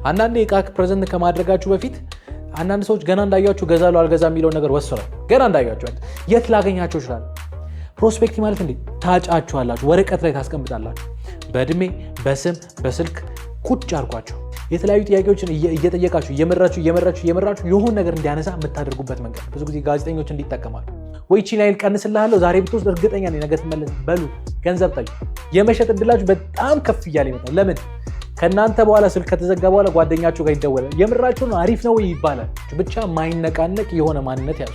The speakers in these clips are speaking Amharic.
አንዳንዴ ዕቃ ፕሬዘንት ከማድረጋችሁ በፊት አንዳንድ ሰዎች ገና እንዳያችሁ ገዛሉ አልገዛ የሚለውን ነገር ወስነው ገና እንዳያችሁ የት ላገኛቸው ይችላል። ፕሮስፔክት ማለት እንዴ ታጫችኋላችሁ፣ ወረቀት ላይ ታስቀምጣላችሁ። በእድሜ በስም በስልክ ቁጭ አድርጓቸው የተለያዩ ጥያቄዎችን እየጠየቃችሁ እየመራችሁ የሆነ ነገር እንዲያነሳ የምታደርጉበት መንገድ ብዙ ጊዜ ጋዜጠኞች እንዲጠቀማሉ። ወይ ቺን አይል ቀንስልሃለሁ ዛሬ ብትወስድ እርግጠኛ ነኝ ነገ ትመለስ በሉ ገንዘብ ጠይቁ። የመሸጥ እድላችሁ በጣም ከፍ እያለ ይመጣል። ለምን? ከእናንተ በኋላ ስልክ ከተዘጋ በኋላ ጓደኛችሁ ጋር ይደወላል። የምራችሁ ነው አሪፍ ነው ይባላል። ብቻ ማይነቃነቅ የሆነ ማንነት ያዙ።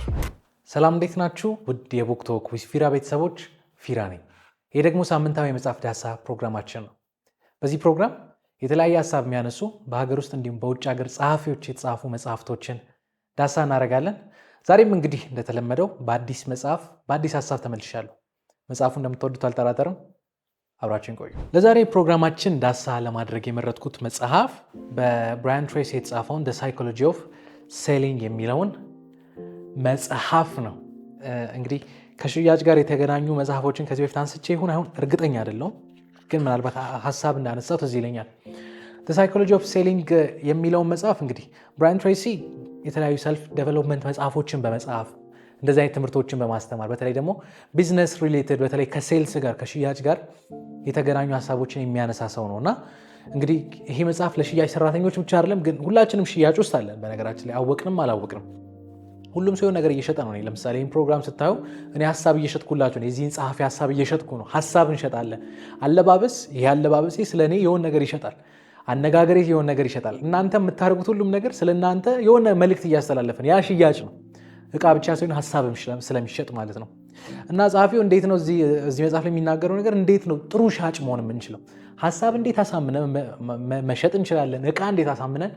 ሰላም እንዴት ናችሁ? ውድ የቡክ ቶክ ዊዝ ፊራ ቤተሰቦች፣ ፊራ ነኝ። ይህ ደግሞ ሳምንታዊ የመጽሐፍ ዳሰሳ ፕሮግራማችን ነው። በዚህ ፕሮግራም የተለያየ ሀሳብ የሚያነሱ በሀገር ውስጥ እንዲሁም በውጭ ሀገር ጸሐፊዎች የተጻፉ መጽሐፍቶችን ዳሰሳ እናደርጋለን። ዛሬም እንግዲህ እንደተለመደው በአዲስ መጽሐፍ በአዲስ ሀሳብ ተመልሻለሁ። መጽሐፉ እንደምትወዱት አልጠራጠርም። አብራችን ቆዩ። ለዛሬ ፕሮግራማችን ዳሰሳ ለማድረግ የመረጥኩት መጽሐፍ በብራያን ትሬሲ የተጻፈውን The Psychology of Selling የሚለውን መጽሐፍ ነው። እንግዲህ ከሽያጭ ጋር የተገናኙ መጽሐፎችን ከዚህ በፊት አንስቼ ይሁን አይሁን እርግጠኛ አይደለሁም፣ ግን ምናልባት ሀሳብ እንዳነሳው ትዝ ይለኛል። The Psychology of Selling የሚለውን መጽሐፍ እንግዲህ ብራያን ትሬሲ የተለያዩ ሰልፍ ዴቨሎፕመንት መጽሐፎችን በመጽሐፍ እንደዚህ አይነት ትምህርቶችን በማስተማር በተለይ ደግሞ ቢዝነስ ሪሌትድ በተለይ ከሴልስ ጋር ከሽያጭ ጋር የተገናኙ ሀሳቦችን የሚያነሳ ሰው ነው እና እንግዲህ ይሄ መጽሐፍ ለሽያጭ ሰራተኞች ብቻ አይደለም፣ ግን ሁላችንም ሽያጭ ውስጥ አለን። በነገራችን ላይ አወቅንም አላወቅንም ሁሉም ሰው ነገር እየሸጠ ነው። ለምሳሌ ይህን ፕሮግራም ስታዩ እኔ ሀሳብ እየሸጥኩላችሁ ነው። የዚህን ጸሐፊ ሀሳብ እየሸጥኩ ነው። ሀሳብ እንሸጣለን። አለባበስ፣ ይሄ አለባበሴ ስለ እኔ የሆነ ነገር ይሸጣል። አነጋገሬ የሆነ ነገር ይሸጣል። እናንተ የምታደርጉት ሁሉም ነገር ስለ እናንተ የሆነ መልእክት እያስተላለፈን፣ ያ ሽያጭ ነው። እቃ ብቻ ሳይሆን ሀሳብ ስለሚሸጥ ማለት ነው። እና ጸሐፊው እንዴት ነው እዚህ መጽሐፍ ላይ የሚናገረው ነገር እንዴት ነው ጥሩ ሻጭ መሆን የምንችለው፣ ሀሳብ እንዴት አሳምነን መሸጥ እንችላለን፣ እቃ እንዴት አሳምነን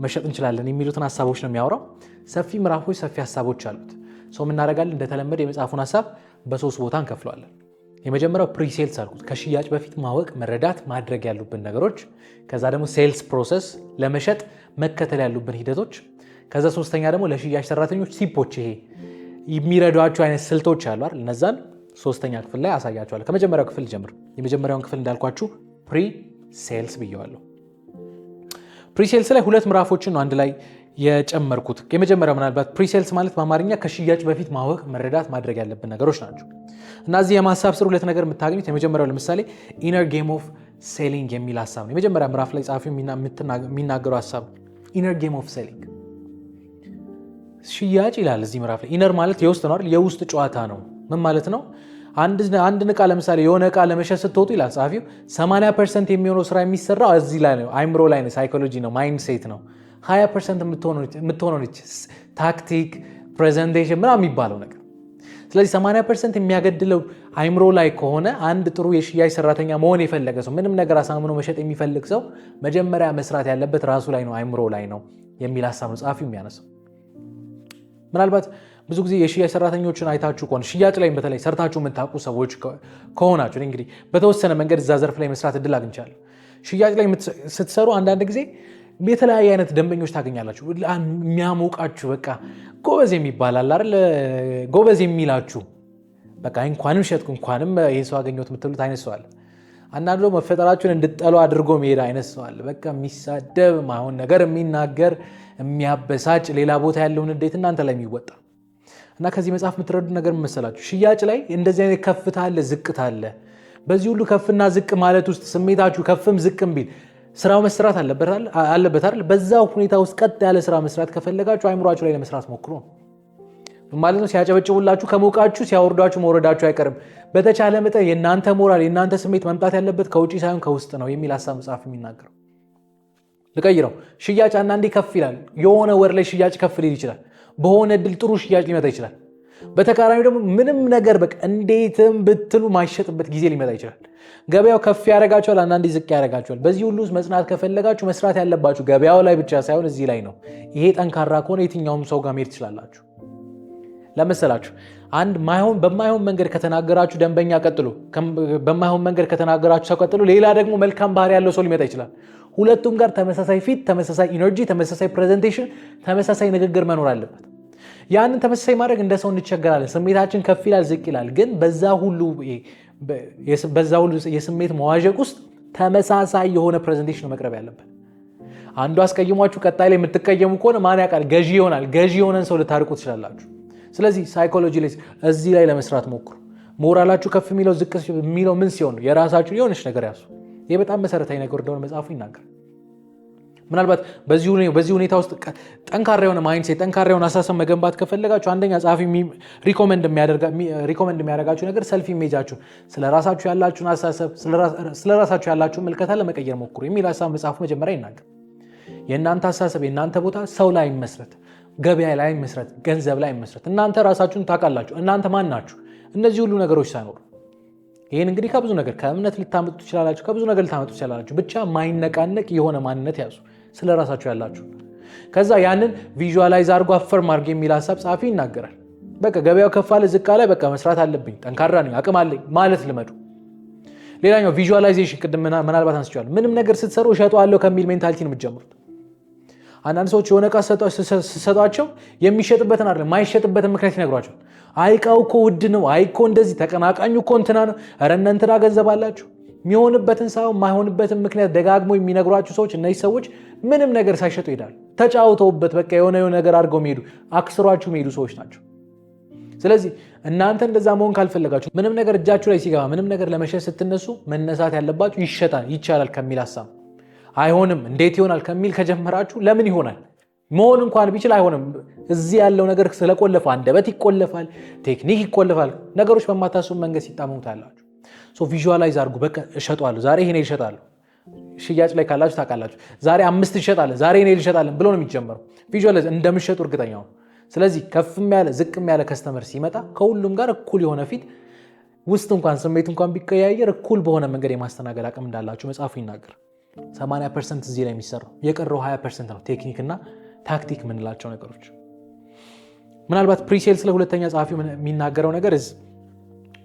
መሸጥ እንችላለን የሚሉትን ሀሳቦች ነው የሚያወራው። ሰፊ ምዕራፎች፣ ሰፊ ሀሳቦች አሉት። ሰው የምናደርጋለን እንደተለመደ የመጽሐፉን ሀሳብ በሶስት ቦታ እንከፍለዋለን። የመጀመሪያው ፕሪሴልስ አልኩት፣ ከሽያጭ በፊት ማወቅ መረዳት ማድረግ ያሉብን ነገሮች። ከዛ ደግሞ ሴልስ ፕሮሰስ፣ ለመሸጥ መከተል ያሉብን ሂደቶች። ከዛ ሶስተኛ ደግሞ ለሽያጭ ሰራተኞች ቲፖች፣ ይሄ የሚረዷቸው አይነት ስልቶች አሉ አይደል? እነዛን ሶስተኛ ክፍል ላይ አሳያቸዋለሁ። ከመጀመሪያው ክፍል ጀምር። የመጀመሪያውን ክፍል እንዳልኳችሁ ፕሪ ሴልስ ብየዋለሁ። ፕሪሴልስ ላይ ሁለት ምዕራፎችን ነው አንድ ላይ የጨመርኩት። የመጀመሪያው ምናልባት ፕሪሴልስ ማለት በአማርኛ ከሽያጭ በፊት ማወቅ መረዳት ማድረግ ያለብን ነገሮች ናቸው እና እዚህ የማሳብ ስር ሁለት ነገር የምታገኙት። የመጀመሪያው ለምሳሌ ኢነር ጌም ኦፍ ሴሊንግ የሚል ሀሳብ ነው። የመጀመሪያ ምዕራፍ ላይ ጸሐፊው የሚናገረው ሀሳብ ኢነር ጌም ኦፍ ሴሊንግ ሽያጭ ይላል። እዚህ ምዕራፍ ላይ ኢነር ማለት የውስጥ ነው አይደል? የውስጥ ጨዋታ ነው። ምን ማለት ነው? አንድ ዕቃ ለምሳሌ የሆነ ዕቃ ለመሸጥ ስትወጡ ይላል ጸሐፊው 80% የሚሆነው ስራ የሚሰራው እዚህ ላይ ነው፣ አይምሮ ላይ ነው፣ ሳይኮሎጂ ነው፣ ማይንድ ሴት ነው። 20% የምትሆነው ታክቲክ፣ ፕሬዘንቴሽን ምናምን የሚባለው ነገር። ስለዚህ 80% የሚያገድለው አይምሮ ላይ ከሆነ አንድ ጥሩ የሽያጭ ሰራተኛ መሆን የፈለገ ሰው፣ ምንም ነገር አሳምኖ መሸጥ የሚፈልግ ሰው መጀመሪያ መስራት ያለበት ራሱ ላይ ነው፣ አይምሮ ላይ ነው የሚል ሀሳብ ነው ጸሐፊው የሚያነሳው። ምናልባት ብዙ ጊዜ የሽያጭ ሰራተኞችን አይታችሁ ከሆነ ሽያጭ ላይ በተለይ ሰርታችሁ የምታውቁ ሰዎች ከሆናችሁ እንግዲህ በተወሰነ መንገድ እዛ ዘርፍ ላይ መስራት እድል አግኝቻለሁ። ሽያጭ ላይ ስትሰሩ አንዳንድ ጊዜ የተለያየ አይነት ደንበኞች ታገኛላችሁ። የሚያሞቃችሁ በቃ ጎበዝ የሚባላል አይደል? ጎበዝ የሚላችሁ በቃ እንኳንም ሸጥኩ እንኳንም ይህ ሰው አገኘሁት የምትሉት አይነት ሰው አለ። አንዳንዱ ደግሞ መፈጠራችሁን እንድጠሉ አድርጎ መሄድ አይነት ሰው አለ። በቃ የሚሳደብ ማይሆን ነገር የሚናገር የሚያበሳጭ፣ ሌላ ቦታ ያለውን እንዴት እናንተ ላይ የሚወጣ እና ከዚህ መጽሐፍ የምትረዱ ነገር መሰላችሁ፣ ሽያጭ ላይ እንደዚህ አይነት ከፍታ አለ፣ ዝቅታ አለ። በዚህ ሁሉ ከፍና ዝቅ ማለት ውስጥ ስሜታችሁ ከፍም ዝቅም ቢል ስራው መስራት አለበት አይደል? በዛው ሁኔታ ውስጥ ቀጥ ያለ ስራ መስራት ከፈለጋችሁ አይምሯችሁ ላይ ለመስራት ሞክሩ ማለት ነው። ሲያጨበጭቡላችሁ ከሞቃችሁ ሲያወርዷችሁ መውረዳችሁ አይቀርም። በተቻለ መጠን የእናንተ ሞራል የእናንተ ስሜት መምጣት ያለበት ከውጪ ሳይሆን ከውስጥ ነው የሚል ሀሳብ መጽሐፍ የሚናገረው። ልቀይረው። ሽያጭ አንዳንዴ ከፍ ይላል። የሆነ ወር ላይ ሽያጭ ከፍ ሊል ይችላል። በሆነ እድል ጥሩ ሽያጭ ሊመጣ ይችላል። በተቃራኒ ደግሞ ምንም ነገር በቃ እንዴትም ብትሉ ማይሸጥበት ጊዜ ሊመጣ ይችላል። ገበያው ከፍ ያደርጋቸዋል፣ አንዳንዴ ዝቅ ያደርጋቸዋል። በዚህ ሁሉ ውስጥ መጽናት ከፈለጋችሁ መስራት ያለባችሁ ገበያው ላይ ብቻ ሳይሆን እዚህ ላይ ነው። ይሄ ጠንካራ ከሆነ የትኛውም ሰው ጋር መሄድ ትችላላችሁ። ለመሰላችሁ አንድ በማይሆን መንገድ ከተናገራችሁ ደንበኛ ቀጥሎ፣ በማይሆን መንገድ ከተናገራችሁ ሰው ቀጥሎ፣ ሌላ ደግሞ መልካም ባህሪ ያለው ሰው ሊመጣ ይችላል። ሁለቱም ጋር ተመሳሳይ ፊት፣ ተመሳሳይ ኢነርጂ፣ ተመሳሳይ ፕሬዘንቴሽን፣ ተመሳሳይ ንግግር መኖር አለበት። ያንን ተመሳሳይ ማድረግ እንደ ሰው እንቸገራለን። ስሜታችን ከፍ ይላል፣ ዝቅ ይላል። ግን በዛ ሁሉ የስሜት መዋዠቅ ውስጥ ተመሳሳይ የሆነ ፕሬዘንቴሽን መቅረብ ያለበት። አንዱ አስቀይሟችሁ ቀጣይ ላይ የምትቀየሙ ከሆነ ማን ያውቃል ገዢ ይሆናል። ገዢ የሆነን ሰው ልታርቁ ትችላላችሁ። ስለዚህ ሳይኮሎጂ ላይ እዚህ ላይ ለመስራት ሞክሩ። ሞራላችሁ ከፍ የሚለው ዝቅ የሚለው ምን ሲሆን ነው? የራሳችሁ የሆነች ነገር ያሱ። ይሄ በጣም መሰረታዊ ነገር እንደሆነ መጽሐፉ ይናገራል። ምናልባት በዚህ ሁኔታ ውስጥ ጠንካራ የሆነ ማይንድሴት ጠንካራ የሆነ አሳሰብ መገንባት ከፈለጋችሁ አንደኛ ጸሐፊ ሪኮመንድ የሚያደርጋችሁ ነገር ሰልፍ ኢሜጃችሁን፣ ስለራሳችሁ ያላችሁን አሳሰብ፣ ስለራሳችሁ ያላችሁን ምልከታ ለመቀየር ሞክሩ የሚል ሀሳብ መጽሐፉ መጀመሪያ ይናገር። የእናንተ አሳሰብ የእናንተ ቦታ ሰው ላይ መስረት፣ ገበያ ላይ መስረት፣ ገንዘብ ላይ መስረት። እናንተ ራሳችሁን ታውቃላችሁ። እናንተ ማን ናችሁ? እነዚህ ሁሉ ነገሮች ሳይኖሩ ይህን እንግዲህ ከብዙ ነገር ከእምነት ልታመጡ ትችላላችሁ፣ ከብዙ ነገር ልታመጡ ትችላላችሁ። ብቻ ማይነቃነቅ የሆነ ማንነት ያዙ ስለ ራሳችሁ ያላችሁ። ከዛ ያንን ቪዥዋላይዝ አድርጎ አፈርም አድርጎ የሚል ሀሳብ ጸሐፊ ይናገራል። በቃ ገበያው ከፍ አለ ዝቅ አለ፣ በቃ መስራት አለብኝ፣ ጠንካራ ነኝ፣ አቅም አለኝ ማለት ልመዱ። ሌላኛው ቪዥዋላይዜሽን፣ ቅድም ምናልባት አንስቼዋለሁ። ምንም ነገር ስትሰሩ እሸጠዋለሁ ከሚል ሜንታሊቲ ነው የምትጀምሩት። አንዳንድ ሰዎች የሆነ ዕቃ ስትሰጧቸው የሚሸጥበትን አይደለም ማይሸጥበትን ምክንያት ይነግሯቸዋል። አይቃው እኮ ውድ ነው፣ አይኮ እንደዚህ ተቀናቃኙ እኮ እንትና ነው፣ ኧረ እነ እንትና ገንዘብ አላችሁ። የሚሆንበትን ሳይሆን ማይሆንበትን ምክንያት ደጋግሞ የሚነግሯችሁ ሰዎች፣ እነዚህ ሰዎች ምንም ነገር ሳይሸጡ ይሄዳሉ። ተጫውተውበት በቃ የሆነ ነገር አድርገው የሚሄዱ አክስሯችሁ የሚሄዱ ሰዎች ናቸው። ስለዚህ እናንተ እንደዛ መሆን ካልፈለጋችሁ፣ ምንም ነገር እጃችሁ ላይ ሲገባ፣ ምንም ነገር ለመሸጥ ስትነሱ መነሳት ያለባችሁ ይሸጣል ይቻላል ከሚል ሀሳብ፣ አይሆንም እንዴት ይሆናል ከሚል ከጀመራችሁ ለምን ይሆናል መሆን እንኳን ቢችል አይሆንም። እዚህ ያለው ነገር ስለቆለፈ አንደበት ይቆለፋል፣ ቴክኒክ ይቆለፋል። ነገሮች በማታስቡ መንገድ ሲጣመሙታላችሁ። ቪዥዋላይዝ አድርጉ። በቃ እሸጣለሁ ዛሬ ይሄን ይሸጣለሁ። ሽያጭ ላይ ካላችሁ ታውቃላችሁ። ዛሬ 5 ይሸጣለን፣ ዛሬ ይሄን ይሸጣለን ብሎ ነው የሚጀምረው። ቪዥዋላይዝ እንደምትሸጡ እርግጠኛ ነው። ስለዚህ ከፍም ያለ ዝቅም ያለ ከስተመር ሲመጣ ከሁሉም ጋር እኩል የሆነ ፊት ውስጥ እንኳን ስሜት እንኳን ቢቀያየር እኩል በሆነ መንገድ የማስተናገድ አቅም እንዳላችሁ መጽሐፉ ይናገር። 80% እዚህ ላይ የሚሰራው የቀረው 20% ነው ቴክኒክ እና ታክቲክ የምንላቸው ነገሮች። ምናልባት ፕሪሴል ስለ ሁለተኛ ጸሐፊ የሚናገረው ነገር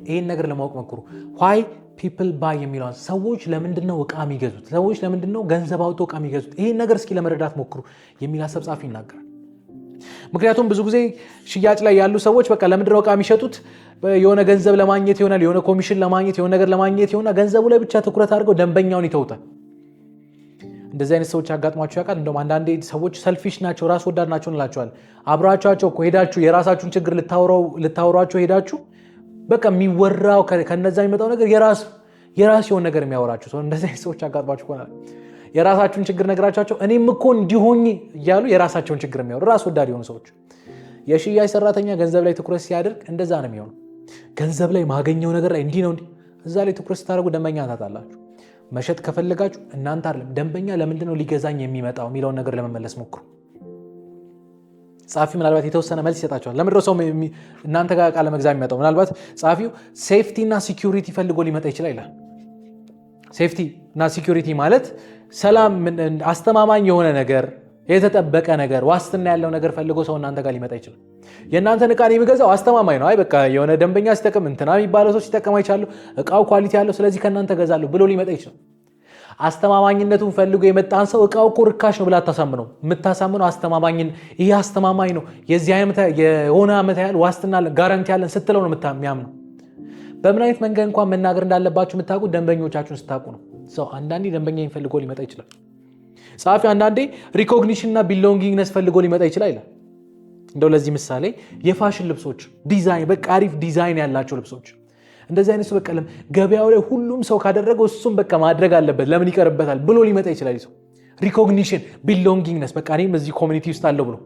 ይህን ነገር ለማወቅ ሞክሩ። ዋይ ፒፕል ባይ የሚለውን ሰዎች ለምንድነው ዕቃ የሚገዙት? ሰዎች ለምንድነው ገንዘብ አውጥተው ዕቃ የሚገዙት? ይህን ነገር እስኪ ለመረዳት ሞክሩ የሚል ሀሳብ ጸሐፊ ይናገራል። ምክንያቱም ብዙ ጊዜ ሽያጭ ላይ ያሉ ሰዎች በቃ ለምንድነው ዕቃ የሚሸጡት? የሆነ ገንዘብ ለማግኘት ይሆናል፣ የሆነ ኮሚሽን ለማግኘት፣ የሆነ ነገር ለማግኘት ይሆናል። ገንዘቡ ላይ ብቻ ትኩረት አድርገው ደንበኛውን ይተውታል። እንደዚህ አይነት ሰዎች አጋጥሟቸው ያውቃል? እንደውም አንዳንዴ ሰዎች ሰልፊሽ ናቸው፣ ራስ ወዳድ ናቸው እንላቸዋል። አብራቸው ሄዳችሁ የራሳችሁን ችግር ልታወሯቸው ሄዳችሁ በቃ የሚወራው ከነዛ የሚመጣው ነገር የራስ የሆነ ነገር የሚያወራችሁ ሰው እንደዚህ አይነት ሰዎች አጋጥሟቸው ይሆናል። የራሳችሁን ችግር ነግራቸው እኔም እኮ እንዲሆኝ እያሉ የራሳቸውን ችግር የሚያወሩ ራስ ወዳድ የሆኑ ሰዎች። የሽያጭ ሰራተኛ ገንዘብ ላይ ትኩረት ሲያደርግ እንደዛ ነው የሚሆነው። ገንዘብ ላይ ማገኘው ነገር ላይ እንዲህ ነው እዛ ላይ ትኩረት ስታደርጉ ደንበኛ ታጣላችሁ። መሸጥ ከፈለጋችሁ እናንተ አይደለም ደንበኛ ለምንድነው ሊገዛኝ የሚመጣው የሚለውን ነገር ለመመለስ ሞክሩ። ጸሐፊ ምናልባት የተወሰነ መልስ ይሰጣቸዋል። ለምንድነው ሰው እናንተ ጋር ዕቃ ለመግዛት የሚመጣው? ምናልባት ጸሐፊው ሴፍቲ እና ሲኪዩሪቲ ፈልጎ ሊመጣ ይችላል ይላል። ሴፍቲ እና ሲኪዩሪቲ ማለት ሰላም፣ አስተማማኝ የሆነ ነገር፣ የተጠበቀ ነገር፣ ዋስትና ያለው ነገር ፈልጎ ሰው እናንተ ጋር ሊመጣ ይችላል። የእናንተን ዕቃ የሚገዛው አስተማማኝ ነው። አይ በቃ የሆነ ደንበኛ ሲጠቀም እንትና የሚባለው ሰው ሲጠቀም አይቻለሁ፣ ዕቃው ኳሊቲ ያለው ስለዚህ ከእናንተ ገዛለሁ ብሎ ሊመጣ ይችላል። አስተማማኝነቱን ፈልጎ የመጣን ሰው ዕቃው እኮ ርካሽ ነው ብላ አታሳምነው። የምታሳምነው ይሄ አስተማማኝ ነው፣ የዚህ አይነት የሆነ ዓመት ያህል ዋስትና ጋራንቲ ያለን ስትለው ነው የሚያምነው። በምን አይነት መንገድ እንኳን መናገር እንዳለባችሁ የምታውቁት ደንበኞቻችሁን ስታውቁ ነው። ሰው አንዳንዴ ደንበኛ ፈልጎ ሊመጣ ይችላል። ጸሐፊ አንዳንዴ ሪኮግኒሽን እና ቢሎንጊንግነስ ፈልጎ ሊመጣ ይችላል ይላል። እንደው ለዚህ ምሳሌ የፋሽን ልብሶች ዲዛይን፣ በቃ አሪፍ ዲዛይን ያላቸው ልብሶች እንደዚህ አይነት ሰው በቃ ገበያው ላይ ሁሉም ሰው ካደረገው እሱም በቃ ማድረግ አለበት ለምን ይቀርበታል ብሎ ሊመጣ ይችላል። ሰው ሪኮግኒሽን ቢሎንጊንግነስ በቃ እኔም እዚህ ኮሚኒቲ ውስጥ አለው ብሎ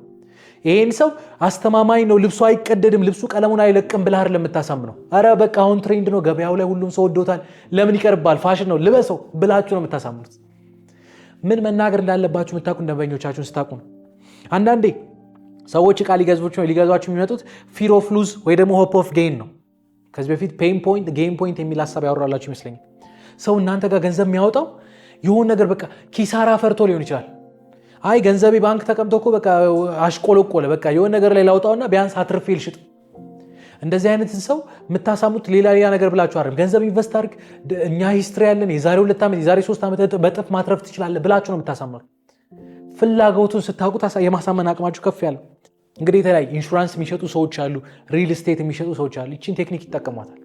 ይሄን ሰው አስተማማኝ ነው፣ ልብሱ አይቀደድም፣ ልብሱ ቀለሙን አይለቅም ብለህ አይደለም የምታሳምነው። አረ በቃ አሁን ትሬንድ ነው፣ ገበያው ላይ ሁሉም ሰው ወዶታል፣ ለምን ይቀርባል፣ ፋሽን ነው፣ ልበሰው ብላችሁ ነው የምታሳምኑት። ምን መናገር እንዳለባችሁ የምታውቁ ደንበኞቻችሁን ስታውቁ ነው። አንዳንዴ ሰዎች ዕቃ ሊገዟችሁ የሚመጡት ፊር ኦፍ ሉዝ ወይ ደግሞ ሆፕ ኦፍ ጌን ነው። ከዚህ በፊት ፔን ፖይንት ጌን ፖይንት የሚል ሀሳብ ያወራላችሁ ይመስለኛል። ሰው እናንተ ጋር ገንዘብ የሚያወጣው የሆነ ነገር በቃ ኪሳራ ፈርቶ ሊሆን ይችላል። አይ ገንዘቤ ባንክ ተቀምጦ እኮ በቃ አሽቆለቆለ፣ በቃ የሆነ ነገር ላይ ላውጣውና ቢያንስ አትርፌ ልሽጥ። እንደዚህ አይነት ሰው የምታሳሙት ሌላ ነገር ብላችሁ አይደለም። ገንዘብ ኢንቨስት አድርግ፣ እኛ ሂስትሪ ያለን የዛሬ 2 ዓመት የዛሬ 3 ዓመት በጥፍ ማትረፍ ትችላለህ ብላችሁ ነው የምታሳምነው። ፍላጎቱን ስታውቁት የማሳመን አቅማችሁ ከፍ ያለው። እንግዲህ የተለያዩ ኢንሹራንስ የሚሸጡ ሰዎች አሉ፣ ሪል ስቴት የሚሸጡ ሰዎች አሉ። ይችን ቴክኒክ ይጠቀሟታል።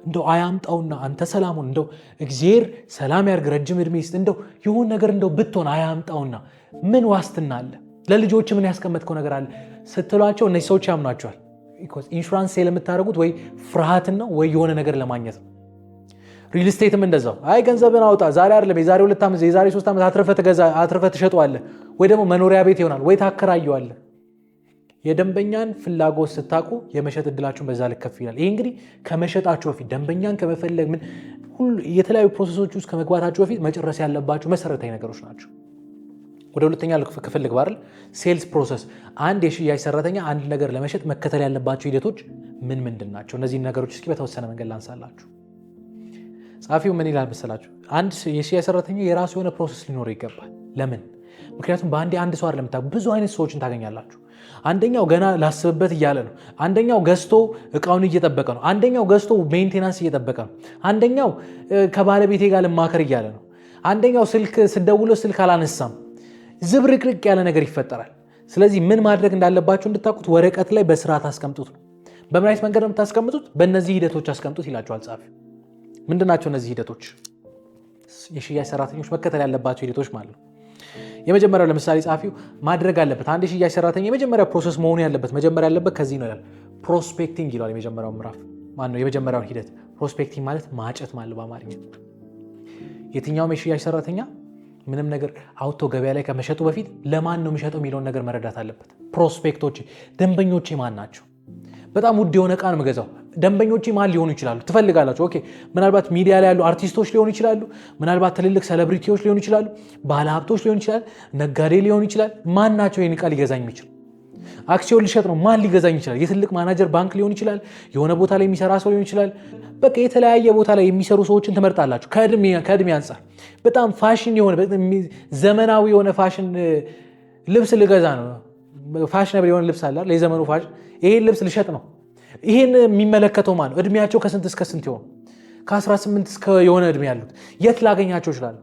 እንደው አያምጣውና አንተ ሰላሙን እንደው እግዚአብሔር ሰላም ያርግ ረጅም እድሜ ይስጥ እንደው ይሁን ነገር እንደው ብትሆን አያምጣውና ምን ዋስትና አለ? ለልጆች ምን ያስቀመጥከው ነገር አለ ስትሏቸው እነዚህ ሰዎች ያምናቸዋል። ኢንሹራንስ ሴል የምታደርጉት ወይ ፍርሃትን ነው ወይ የሆነ ነገር ለማግኘት ነው። ሪል ስቴትም እንደዛው አይ ገንዘብን አውጣ ዛሬ አይደለም የዛሬ 2 ዓመት የዛሬ 3 ዓመት አትርፈህ ትሸጠዋለህ ወይ ደግሞ መኖሪያ ቤት ይሆናል ወይ ታከራየዋለህ። የደንበኛን ፍላጎት ስታቁ የመሸጥ እድላችሁን በዛ ልክ ከፍ ይላል። ይሄ እንግዲህ ከመሸጣችሁ በፊት ደንበኛን ከመፈለግ ምን ሁሉ የተለያዩ ፕሮሰሶች ውስጥ ከመግባታችሁ በፊት መጨረስ ያለባችሁ መሰረታዊ ነገሮች ናቸው። ወደ ሁለተኛ ክፍል ልግባ አይደል? ሴልስ ፕሮሰስ። አንድ የሽያጭ ሰራተኛ አንድ ነገር ለመሸጥ መከተል ያለባቸው ሂደቶች ምን ምንድን ናቸው? እነዚህን ነገሮች እስኪ በተወሰነ መንገድ ላንሳላችሁ። ጸሐፊው ምን ይላል መሰላችሁ? አንድ የሽያጭ ሰራተኛ የራሱ የሆነ ፕሮሰስ ሊኖረው ይገባል። ለምን? ምክንያቱም በአንዴ አንድ ሰው አይደለም የምታገኙት፣ ብዙ አይነት ሰዎችን ታገኛላችሁ። አንደኛው ገና ላስብበት እያለ ነው። አንደኛው ገዝቶ እቃውን እየጠበቀ ነው። አንደኛው ገዝቶ ሜንቴናንስ እየጠበቀ ነው። አንደኛው ከባለቤቴ ጋር ልማከር እያለ ነው። አንደኛው ስልክ ስደውለው ስልክ አላነሳም። ዝብርቅርቅ ያለ ነገር ይፈጠራል። ስለዚህ ምን ማድረግ እንዳለባችሁ እንድታውቁት ወረቀት ላይ በስርዓት አስቀምጡት ነው። በምን አይነት መንገድ ነው የምታስቀምጡት? በእነዚህ ሂደቶች አስቀምጡት ይላቸዋል ጸሐፊው። ምንድን ናቸው እነዚህ ሂደቶች? የሽያጭ ሰራተኞች መከተል ያለባቸው ሂደቶች ማለት ነው። የመጀመሪያው ለምሳሌ ጸሐፊው ማድረግ አለበት አንድ የሽያጭ ሰራተኛ የመጀመሪያው ፕሮሰስ መሆኑ ያለበት መጀመሪያ ያለበት ከዚህ ነው ይላል። ፕሮስፔክቲንግ ይላል። የመጀመሪያው ምዕራፍ ማነው? የመጀመሪያውን ሂደት ፕሮስፔክቲንግ ማለት ማጨት ማለት በአማርኛ። የትኛውም የሽያጭ ሰራተኛ ምንም ነገር አውቶ ገበያ ላይ ከመሸጡ በፊት ለማን ነው የሚሸጠው የሚለውን ነገር መረዳት አለበት። ፕሮስፔክቶች ደንበኞቼ ማን ናቸው? በጣም ውድ የሆነ ዕቃ ነው የምገዛው። ደንበኞቼ ማን ሊሆኑ ይችላሉ ትፈልጋላችሁ? ኦኬ፣ ምናልባት ሚዲያ ላይ ያሉ አርቲስቶች ሊሆኑ ይችላሉ። ምናልባት ትልልቅ ሴሌብሪቲዎች ሊሆኑ ይችላሉ። ባለሀብቶች ሊሆኑ ይችላል። ነጋዴ ሊሆኑ ይችላል። ማን ናቸው ይህን ዕቃ ሊገዛኝ የሚችል? አክሲዮን ሊሸጥ ነው፣ ማን ሊገዛኝ ይችላል? የትልቅ ማናጀር ባንክ ሊሆን ይችላል። የሆነ ቦታ ላይ የሚሰራ ሰው ሊሆን ይችላል። በቃ የተለያየ ቦታ ላይ የሚሰሩ ሰዎችን ትመርጣላችሁ። ከእድሜ አንጻር በጣም ፋሽን የሆነ ዘመናዊ የሆነ ፋሽን ልብስ ልገዛ ነው። ፋሽነብል የሆነ ልብስ አለ የዘመኑ ፋሽን። ይሄን ልብስ ልሸጥ ነው። ይሄን የሚመለከተው ማን ነው? እድሜያቸው ከስንት እስከ ስንት ይሆን? ከ18 እስከ የሆነ እድሜ ያሉት የት ላገኛቸው ይችላል?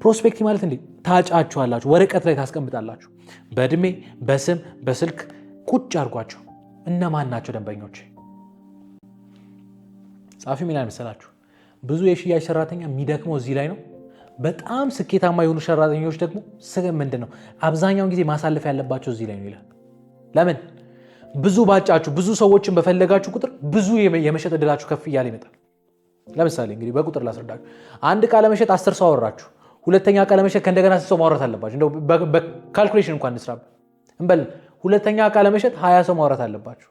ፕሮስፔክቲቭ ማለት እንዴ ታጫችኋላችሁ፣ ወረቀት ላይ ታስቀምጣላችሁ። በእድሜ በስም በስልክ ቁጭ አድርጓቸው። እነማን ናቸው ደንበኞች? ጻፊ ምን መሰላችሁ? ብዙ የሽያጭ ሰራተኛ የሚደክመው እዚህ ላይ ነው። በጣም ስኬታማ የሆኑ ሰራተኞች ደግሞ ምንድን ነው አብዛኛውን ጊዜ ማሳለፍ ያለባቸው እዚህ ላይ ነው ይላል። ለምን? ብዙ ባጫችሁ ብዙ ሰዎችን በፈለጋችሁ ቁጥር ብዙ የመሸጥ እድላችሁ ከፍ እያለ ይመጣል። ለምሳሌ እንግዲህ በቁጥር ላስረዳችሁ። አንድ ዕቃ ለመሸጥ 10 ሰው አወራችሁ። ሁለተኛ ዕቃ ለመሸጥ ከእንደገና 10 ሰው ማውራት አለባችሁ። እንደው በካልኩሌሽን እንኳን እንስራ እንበል። ሁለተኛ ዕቃ ለመሸጥ 20 ሰው ማውራት አለባችሁ።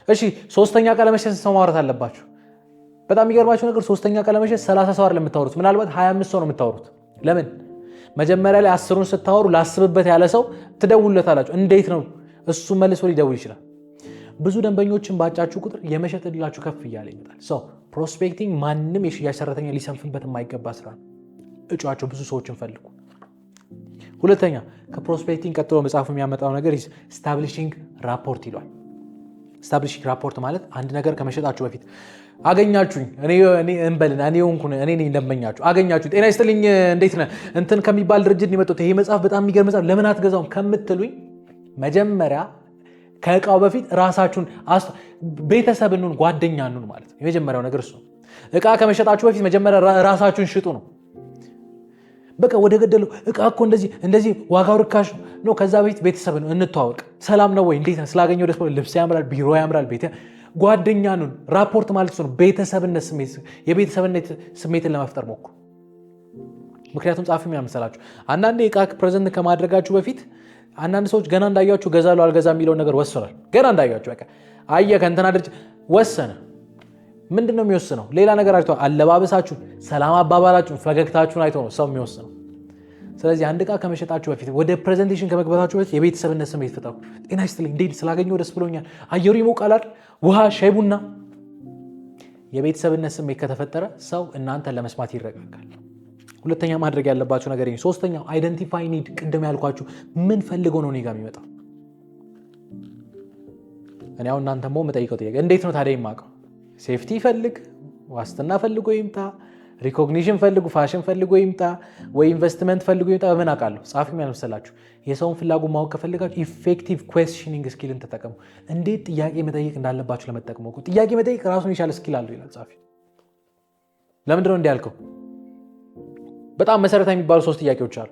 እሺ፣ ሶስተኛ ዕቃ ለመሸጥ ሰው ማውራት አለባችሁ። በጣም የሚገርማችሁ ነገር ሶስተኛ ዕቃ ለመሸጥ 30 ሰው አይደለም የምታወሩት፣ ምናልባት 25 ሰው ነው የምታወሩት። ለምን? መጀመሪያ ላይ 10ሩን ስታወሩ ላስብበት ያለ ሰው ትደውሉለታላችሁ። እንዴት ነው እሱ መልሶ ሊደውል ይችላል። ብዙ ደንበኞችን ባጫችሁ ቁጥር የመሸጥ እድላችሁ ከፍ እያለ ይመጣል። ፕሮስፔክቲንግ ማንም የሽያጭ ሰራተኛ ሊሰንፍበት የማይገባ ስራ ነው። እጩዋቸው፣ ብዙ ሰዎችን ፈልጉ። ሁለተኛ ከፕሮስፔክቲንግ ቀጥሎ መጽሐፉ የሚያመጣው ነገር ስታብሊሽንግ ራፖርት ይሏል። ስታብሊሽንግ ራፖርት ማለት አንድ ነገር ከመሸጣችሁ በፊት አገኛችሁኝ፣ እኔ ነኝ ደንበኛችሁ፣ አገኛችሁ፣ ጤና ይስጥልኝ፣ እንዴት ነህ እንትን ከሚባል ድርጅት ነው የመጡት፣ ይሄ መጽሐፍ በጣም የሚገርም መጽሐፍ ለምን አትገዛውም ከምትሉኝ መጀመሪያ ከእቃው በፊት ራሳችሁን ቤተሰብኑን ጓደኛኑን ማለት ነው። የመጀመሪያው ነገር እሱ ነው። እቃ ከመሸጣችሁ በፊት መጀመሪያ ራሳችሁን ሽጡ ነው። በቃ ወደ ገደለው እቃ እኮ እንደዚህ ዋጋው ርካሽ ነው። ከዛ በፊት ቤተሰብን እንተዋወቅ። ሰላም ነው ወይ? እንዴት ነህ? ስላገኘው ደስ ብሎኝ። ልብስ ያምራል፣ ቢሮ ያምራል፣ ቤት ጓደኛኑን። ራፖርት ማለት እሱ ነው። ቤተሰብነት ስሜት፣ የቤተሰብነት ስሜትን ለመፍጠር ሞክሩ። ምክንያቱም ጻፊ ምን መሰላችሁ? አንዳንዴ እቃ ፕሬዘንት ከማድረጋችሁ በፊት አንዳንድ ሰዎች ገና እንዳያችሁ ገዛለሁ አልገዛ የሚለውን ነገር ወስኗል። ገና እንዳያችሁ በቃ አየ ከእንትና ድርጅት ወሰነ። ምንድን ነው የሚወስነው? ሌላ ነገር አይቶ አለባበሳችሁን፣ ሰላም አባባላችሁን፣ ፈገግታችሁን አይቶ ነው ሰው የሚወስነው። ስለዚህ አንድ ዕቃ ከመሸጣችሁ በፊት ወደ ፕሬዘንቴሽን ከመግባታችሁ በፊት የቤተሰብነት ስሜት ፍጠሩ። ጤና ይስጥልኝ፣ እንዴት ስላገኘሁ ደስ ብሎኛል፣ አየሩ ይሞቃል፣ ውሃ፣ ሻይ ቡና። የቤተሰብነት ስሜት ከተፈጠረ ሰው እናንተን ለመስማት ይረጋጋል። ሁለተኛ ማድረግ ያለባችሁ ነገር ይሄ። ሶስተኛው አይደንቲፋይ ኒድ። ቅድም ያልኳችሁ ምን ፈልጎ ነው እኔ ጋር የሚመጣው? እኔ አሁን እናንተ ሞ መጠይቀው ጥያቄ እንዴት ነው ታዲያ የማውቀው? ሴፍቲ ፈልግ፣ ዋስትና ፈልጎ ይምጣ፣ ሪኮግኒሽን ፈልጉ፣ ፋሽን ፈልጎ ይምጣ፣ ወይ ኢንቨስትመንት ፈልጎ ይምጣ፣ በምን አውቃለሁ? ጻፊ ያልመሰላችሁ የሰውን ፍላጎት ማወቅ ከፈልጋችሁ ኢፌክቲቭ ኩዌስችኒንግ ስኪልን ተጠቀሙ። እንዴት ጥያቄ መጠየቅ እንዳለባችሁ ለመጠቀም ጥያቄ መጠየቅ ራሱን የቻለ ስኪል አለው ይላል ጻፊ። ለምንድነው እንዲያልከው? በጣም መሰረታዊ የሚባሉ 3 ጥያቄዎች አሉ።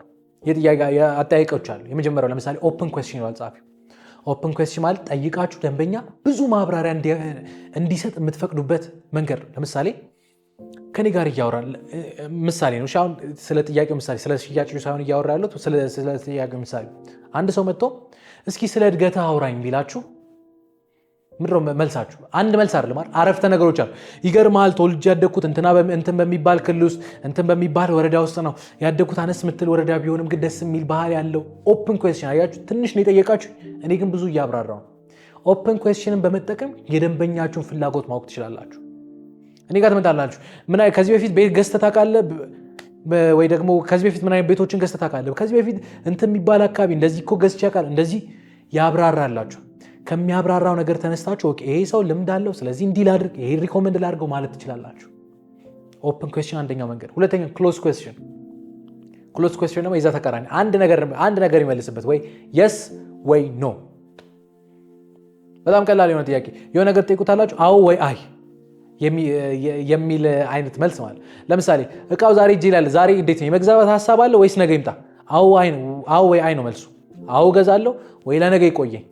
አጠያየቆች አሉ። የመጀመሪያው ለምሳሌ ኦፕን ኩዌስችን ይላል ጻፊው። ኦፕን ኩዌስችን ማለት ጠይቃችሁ ደንበኛ ብዙ ማብራሪያ እንዲሰጥ የምትፈቅዱበት መንገድ። ለምሳሌ ከኔ ጋር እያወራል ምሳሌ ነው። አሁን ስለ ጥያቄው ምሳሌ ስለ ሽያጭ ሳይሆን እያወራ ያለው ስለ ጥያቄው ምሳሌ። አንድ ሰው መጥቶ እስኪ ስለ እድገትህ አውራኝ ቢላችሁ ምንድነው መልሳችሁ? አንድ መልስ አይደለም ማለት አረፍተ ነገሮች አሉ። ይገርምሃል ተወልጄ ያደግኩት እንትን በሚባል ክልል ውስጥ እንትን በሚባል ወረዳ ውስጥ ነው ያደግኩት። አነስ ምትል ወረዳ ቢሆንም ግን ደስ የሚል ባህል ያለው ኦፕን ኩዌስችን። አያችሁ ትንሽ ነው የጠየቃችሁ፣ እኔ ግን ብዙ እያብራራው። ኦፕን ኩዌስችንን በመጠቀም የደንበኛችሁን ፍላጎት ማወቅ ትችላላችሁ። እኔ ጋር ትመጣላችሁ። ከዚህ በፊት ቤት ገዝተህ ታውቃለህ? ወይ ደግሞ ከዚህ በፊት ምን አይነት ቤቶችን ገዝተህ ታውቃለህ? ከዚህ በፊት እንትን የሚባል አካባቢ እንደዚህ እኮ ገዝቼ አውቃለሁ። እንደዚህ ያብራራላችሁ። ከሚያብራራው ነገር ተነስታችሁ ኦኬ ይሄ ሰው ልምድ አለው፣ ስለዚህ እንዲህ ላድርግ፣ ይሄ ሪኮመንድ ላድርገው ማለት ትችላላችሁ። ኦፕን ኩዌስችን አንደኛው መንገድ። ሁለተኛው ክሎዝ ኩዌስችን። ክሎዝ ኩዌስችን ደግሞ የዛ ተቃራኒ፣ አንድ ነገር ይመልስበት፣ ወይ የስ ወይ ኖ። በጣም ቀላል የሆነ ጥያቄ። የሆነ ነገር ጠይቁታላችሁ፣ አዎ ወይ አይ የሚል አይነት መልስ ማለት። ለምሳሌ እቃው ዛሬ እጄ ላይ አለ፣ ዛሬ እንዴት ነው የመግዛት ሀሳብ አለ ወይስ ነገ ይምጣ? አዎ ወይ አይ ነው መልሱ። አዎ ገዛለሁ ወይ ለነገ ይቆየኝ።